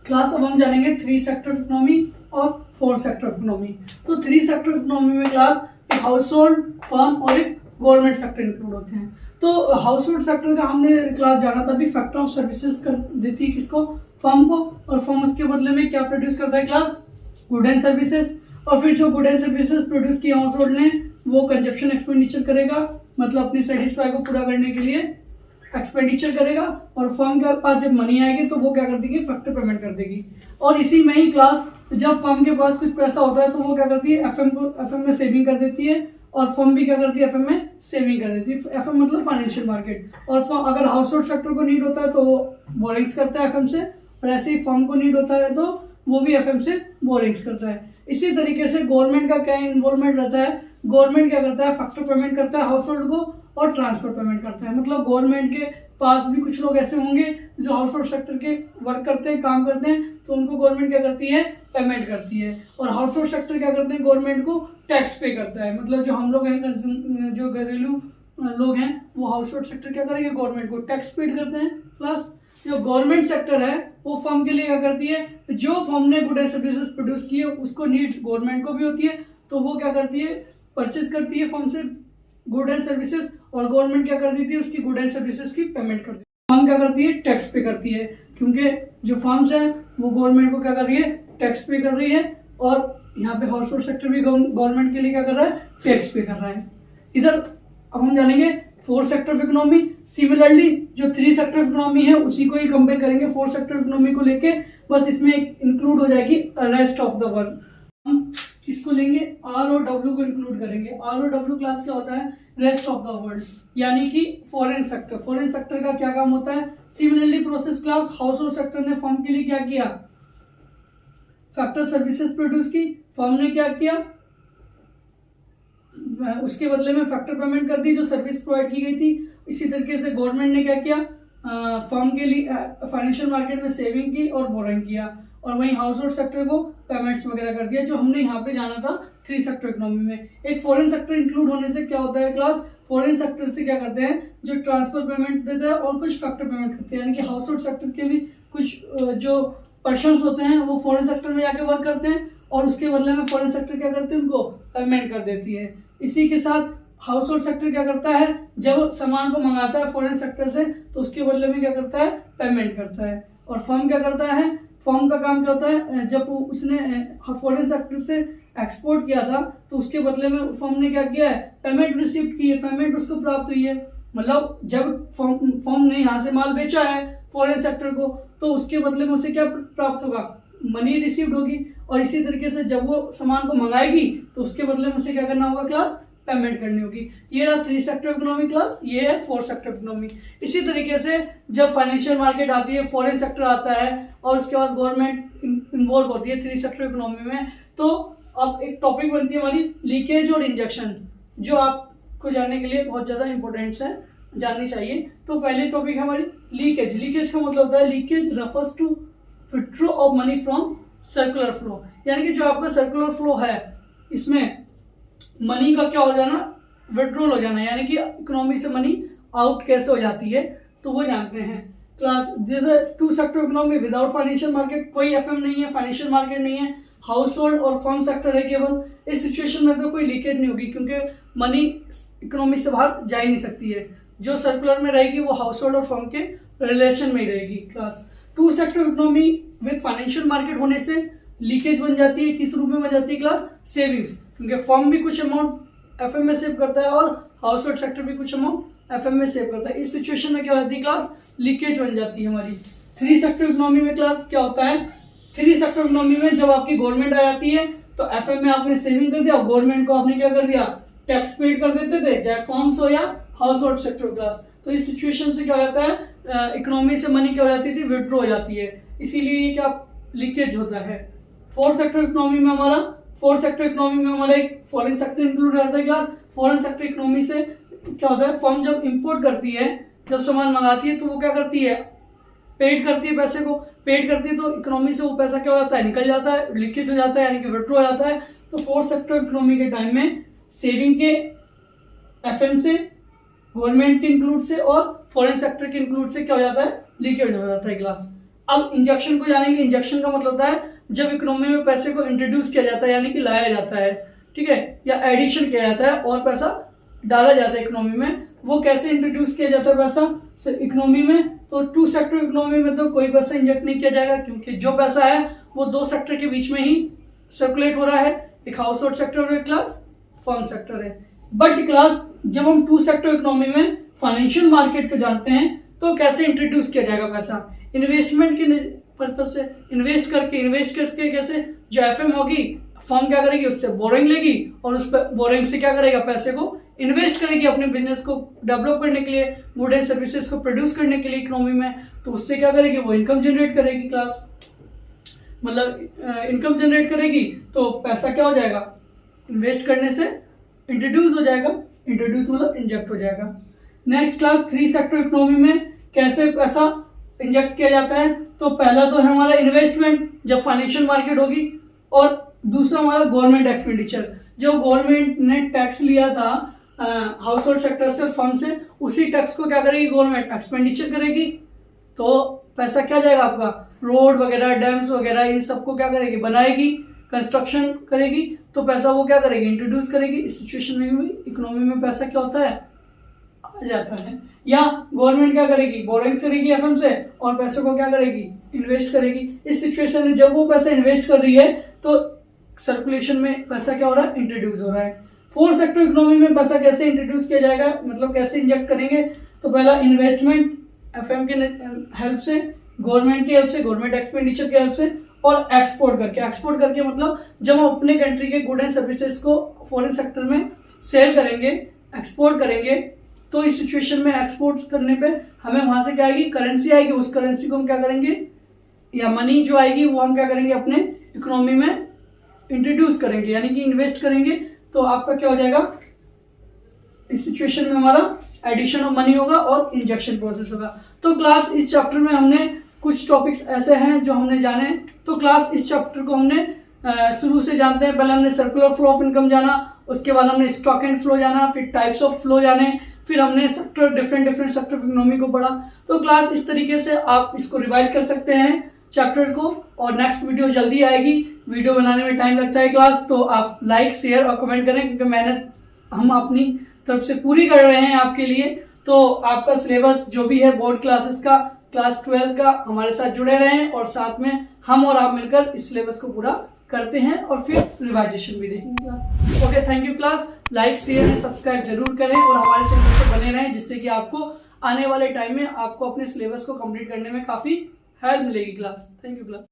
Class अब हम जानेंगे 3 सेक्टर इकोनॉमी और 4 सेक्टर इकोनॉमी। तो 3 सेक्टर इकोनॉमी में क्लास एक हाउस होल्ड, फर्म और एक गवर्नमेंट सेक्टर इंक्लूड होते हैं। तो हाउस होल्ड सेक्टर का हमने क्लास जाना था, अभी फैक्टर ऑफ सर्विसेज कर देती है किसको, फर्म को, और फर्म उसके बदले में क्या प्रोड्यूस करता है क्लास, गुड एंड सर्विसेज। और फिर जो गुड एंड सर्विसेज प्रोड्यूस किया हाउस होल्ड ने वो कंजप्शन एक्सपेंडिचर करेगा, मतलब अपनी सेटिस्फाई को पूरा करने के लिए एक्सपेंडिचर करेगा, और फर्म के पास जब मनी आएगी तो वो क्या कर देगी, फैक्टर पेमेंट कर देगी। और इसी में ही क्लास जब फर्म के पास कुछ पैसा होता है तो वो क्या करती है, एफएम में सेविंग कर देती है, और फर्म भी क्या करती है, एफएम में सेविंग कर देती है। एफएम मतलब फाइनेंशियल मार्केट। और अगर हाउस होल्ड सेक्टर को नीड होता है तो वो बोरिंग्स करता है एफएम से, और ऐसे ही फर्म को नीड होता है तो वो भी एफएम से बोरिंग्स करता है। इसी तरीके से गवर्नमेंट का क्या इन्वॉल्वमेंट रहता है, गवर्नमेंट क्या करता है, फैक्टर पेमेंट करता है हाउस होल्ड को और ट्रांसफर पेमेंट करता है। मतलब गवर्नमेंट के पास भी कुछ लोग ऐसे होंगे जो हाउस होल्ड सेक्टर के वर्क करते हैं, काम करते हैं, तो उनको गवर्नमेंट क्या करती है, पेमेंट करती है। और हाउस होल्ड सेक्टर क्या करते हैं, गवर्नमेंट को टैक्स पे करता है। मतलब जो हम लोग हैं, जो घरेलू लोग हैं, वो हाउस होल्ड सेक्टर क्या करेंगे, गवर्नमेंट को टैक्स पेड करते हैं। प्लस जो गवर्नमेंट सेक्टर है वो फर्म के लिए क्या करती है, जो फर्म ने गुड एंड सर्विसेज प्रोड्यूस किए उसको नीड गवर्नमेंट को भी होती है, तो वो क्या करती है, परचेज करती है फर्म से गुड एंड सर्विसेज, और गवर्नमेंट क्या कर देती है, उसकी गुड एंड सर्विसेज की पेमेंट करती है। फर्म क्या करती है, टैक्स पे करती है, क्योंकि जो फर्म्स है वो गवर्नमेंट को क्या कर रही है, टैक्स पे कर रही है। और यहाँ पे हाउस होल्ड सेक्टर भी गवर्नमेंट के लिए क्या कर रहा है, टैक्स पे कर रहा है। इधर अब हम जानेंगे 4 सेक्टर ऑफ इकोनॉमी। सिमिलरली जो 3 सेक्टर इकोनॉमी है उसी को ही कंपेयर करेंगे 4 सेक्टर इकोनॉमी को लेके, बस इसमें इंक्लूड हो जाएगी रेस्ट ऑफ द वर्ल्ड। हम किसको लेंगे, आर और डब्ल्यू को इंक्लूड करेंगे। आर और डब्ल्यू क्लास क्या होता है, रेस्ट ऑफ द वर्ल्ड, यानी कि फॉरेन सेक्टर। फॉरेन सेक्टर का क्या काम होता है, similarly process class house hold sector ने फर्म के लिए क्या किया, फैक्टर सर्विसेज प्रोड्यूस की, फर्म ने क्या किया, उसके बदले में फैक्टर पेमेंट कर दी जो सर्विस प्रोवाइड की गई थी। इसी तरीके से गवर्नमेंट ने क्या किया, फर्म के लिए फाइनेंशियल मार्केट में सेविंग की और बोरिंग किया, और वहीं हाउस होल्ड सेक्टर को पेमेंट्स वगैरह कर दिया, जो हमने यहाँ पे जाना था 3 सेक्टर इकोनॉमी में। एक फॉरेन सेक्टर इंक्लूड होने से क्या होता है क्लास, फॉरेन सेक्टर से क्या करते हैं, जो ट्रांसफर पेमेंट देता है और कुछ फैक्टर पेमेंट करते हैं, यानी कि हाउस होल्ड सेक्टर के भी कुछ जो पर्सन्स होते हैं वो फॉरेन सेक्टर में जाके वर्क करते हैं, और उसके बदले में फॉरेन सेक्टर क्या करते हैं, उनको पेमेंट कर देती है। इसी के साथ हाउस होल्ड सेक्टर क्या करता है, जब सामान को मंगाता है फॉरेन सेक्टर से तो उसके बदले में क्या करता है, पेमेंट करता है। और फर्म क्या करता है, फर्म का काम क्या होता है, जब उसने फॉरेन सेक्टर से एक्सपोर्ट किया था तो उसके बदले में फर्म ने क्या किया है, पेमेंट रिसीव की है, पेमेंट उसको प्राप्त हुई है। मतलब जब फर्म ने यहाँ से माल बेचा है फॉरेन सेक्टर को तो उसके बदले में उसे क्या प्राप्त होगा, मनी रिसीव्ड होगी। और इसी तरीके से जब वो सामान को मंगाएगी तो उसके बदले में उसे क्या करना होगा क्लास, पेमेंट करनी होगी। ये रहा 3 सेक्टर इकोनॉमी क्लास, ये है 4 सेक्टर इकोनॉमी। इसी तरीके से जब फाइनेंशियल मार्केट आती है, फॉरेन सेक्टर आता है और उसके बाद गवर्नमेंट इन्वॉल्व होती है 3 सेक्टर इकोनॉमी में, तो अब एक टॉपिक बनती है हमारी लीकेज और इंजेक्शन, जो आपको जानने के लिए बहुत ज़्यादा इंपॉर्टेंट है, जाननी चाहिए। तो पहले टॉपिक है हमारी लीकेज। लीकेज का मतलब होता है, leakage refers to withdraw of money from circular flow, यानी कि जो आपका सर्कुलर फ्लो है इसमें मनी का क्या हो जाना, विड्रॉल हो जाना, यानी कि इकोनॉमी से मनी आउट कैसे हो जाती है, तो वो जानते हैं क्लास। जैसे 2 sector economy without financial market, कोई एफएम नहीं है, फाइनेंशियल मार्केट नहीं है, हाउस होल्ड और फर्म सेक्टर है केवल। इस सिचुएशन में तो कोई लीकेज नहीं होगी, क्योंकि मनी इकोनॉमी से बाहर जा ही नहीं सकती है। जो सर्कुलर में रहेगी वो हाउस होल्ड और फर्म के रिलेशन में ही रहेगी class. 2 sector economy with financial market होने से लीकेज बन जाती है, किस रूप में बन जाती है क्लास, सेविंग्स, क्योंकि फर्म भी कुछ अमाउंट एफएम में सेव करता है और हाउस होल्ड सेक्टर भी कुछ अमाउंट एफएम में सेव करता है। इस सिचुएशन में क्या होती है क्लास, लीकेज बन जाती है हमारी। 3 सेक्टर इकोनॉमी में क्लास क्या होता है, 3 सेक्टर इकोनॉमी में जब आपकी गवर्नमेंट आ जाती है तो एफएम में आपने सेविंग कर दिया और गवर्नमेंट को आपने क्या कर दिया, टैक्स पेड कर देते थे, चाहे फर्म्स हो या हाउस होल्ड सेक्टर क्लास। तो इस सिचुएशन से क्या हो जाता है, इकोनॉमी से मनी क्या हो जाती थी, विड्रॉ हो जाती है, इसीलिए क्या लीकेज होता है। 4 सेक्टर इकोनॉमी में हमारा एक फॉरेन सेक्टर इंक्लूड रहता है क्लास। फॉरेन सेक्टर इकोनॉमी से क्या होता है, फर्म जब इंपोर्ट करती है, जब सामान मंगाती है तो वो क्या करती है, पेड करती है, पैसे को पेड करती है, तो इकोनॉमी से वो पैसा क्या हो जाता है, निकल जाता है, लीकेज हो जाता है, यानी कि विड्रॉ हो जाता है। तो 4 सेक्टर इकोनॉमी के टाइम में सेविंग के एफएम से, गवर्नमेंट के इंक्लूड से और फॉरेन सेक्टर के इंक्लूड से क्या हो जाता है, लीकेज हो जाता है क्लास। अब इंजेक्शन को जानेंगे। इंजेक्शन का मतलब होता है जब इकोनॉमी में पैसे को इंट्रोड्यूस किया जाता है, यानी कि लाया जाता है, ठीक है, या एडिशन किया जाता है और पैसा डाला जाता है इकोनॉमी में। वो कैसे इंट्रोड्यूस किया जाता है पैसा इकोनॉमी में? तो टू सेक्टर इकोनॉमी में तो कोई पैसा इंजेक्ट नहीं किया जाएगा, क्योंकि जो पैसा है वो दो सेक्टर के बीच में ही सर्कुलेट हो रहा है, एक हाउस होल्ड सेक्टर और एक क्लास फर्म सेक्टर है। बट क्लास जब हम टू सेक्टर इकोनॉमी में फाइनेंशियल मार्केट को जानते हैं तो कैसे इंट्रोड्यूस किया जाएगा पैसा? इन्वेस्टमेंट के पर्पज से इन्वेस्ट करके कैसे? जो एफएम होगी, फर्म क्या करेगी, उससे बोरिंग लेगी और उस पर बोरिंग से क्या करेगा, पैसे को इन्वेस्ट करेगी अपने बिजनेस को डेवलप करने के लिए, गुड एंड सर्विसेज को प्रोड्यूस करने के लिए इकोनॉमी में। तो उससे क्या करेगी, वो इनकम जनरेट करेगी क्लास, मतलब इनकम जनरेट करेगी तो पैसा क्या हो जाएगा, इन्वेस्ट करने से इंट्रोड्यूस हो जाएगा। इंट्रोड्यूस मतलब इंजेक्ट हो जाएगा। Next class three sector economy में कैसे पैसा इंजेक्ट किया जाता है? तो पहला तो है हमारा इन्वेस्टमेंट जब फाइनेंशियल मार्केट होगी, और दूसरा हमारा गवर्नमेंट एक्सपेंडिचर। जो गवर्नमेंट ने टैक्स लिया था हाउस होल्ड सेक्टर से और फर्म से, उसी टैक्स को क्या करेगी गवर्नमेंट, एक्सपेंडिचर करेगी। तो पैसा क्या जाएगा आपका, रोड वगैरह, डैम्स वगैरह, इन सबको क्या करेगी, बनाएगी, कंस्ट्रक्शन करेगी। तो पैसा वो क्या करेगी, इंट्रोड्यूस करेगी। इस सिचुएशन में भी इकोनॉमी में पैसा क्या होता है, आ जाता है। या गवर्नमेंट क्या करेगी, बोरिंग्स करेगी एफएम से और पैसों को क्या करेगी, इन्वेस्ट करेगी। इस सिचुएशन में जब वो पैसा इन्वेस्ट कर रही है तो सर्कुलेशन में पैसा क्या हो रहा है, इंट्रोड्यूस हो रहा है। फोर्थ सेक्टर इकोनॉमी में पैसा कैसे इंट्रोड्यूस किया जाएगा, मतलब कैसे इंजेक्ट करेंगे? तो पहला इन्वेस्टमेंट एफएम के हेल्प से, गवर्नमेंट की हेल्प से, गवर्नमेंट एक्सपेंडिचर की हेल्प से, और एक्सपोर्ट करके। एक्सपोर्ट करके मतलब जब हम अपने कंट्री के गुड एंड सर्विसेज को फॉरेन सेक्टर में सेल करेंगे, एक्सपोर्ट करेंगे, तो इस सिचुएशन में एक्सपोर्ट करने पे हमें वहां से क्या आएगी, करेंसी आएगी। उस करेंसी को हम क्या करेंगे, या मनी जो आएगी वो हम क्या करेंगे, अपने इकोनॉमी में इंट्रोड्यूस करेंगे, यानी कि इन्वेस्ट करेंगे। तो आपका क्या हो जाएगा, इस सिचुएशन में हमारा एडिशन ऑफ मनी होगा और इंजेक्शन प्रोसेस होगा। तो क्लास इस चैप्टर में हमने कुछ टॉपिक्स ऐसे हैं जो हमने जाने। तो क्लास इस चैप्टर को हमने शुरू से जानते हैं। पहले हमने सर्कुलर फ्लो ऑफ इनकम जाना, उसके बाद हमने स्टॉक एंड फ्लो जाना, फिर टाइप्स ऑफ फ्लो जाने, फिर हमने sector different sector of economy को पढ़ा। तो क्लास इस तरीके से आप इसको रिवाइज कर सकते हैं चैप्टर को, और नेक्स्ट वीडियो जल्दी आएगी। वीडियो बनाने में टाइम लगता है क्लास, तो आप लाइक, शेयर और कमेंट करें, क्योंकि मेहनत हम अपनी तरफ से पूरी कर रहे हैं आपके लिए। तो आपका सिलेबस जो भी है बोर्ड क्लासेस का, क्लास 12 का, हमारे साथ जुड़े रहें और साथ में हम और आप मिलकर इस सिलेबस को पूरा करते हैं और फिर रिवाइजेशन भी देखेंगे class. Okay, thank you class. Like, share and subscribe जरूर करें और हमारे चैनल पर बने रहें, जिससे कि आपको आने वाले टाइम में आपको अपने सिलेबस को कंप्लीट करने में काफ़ी हेल्प मिलेगी क्लास। Thank you class.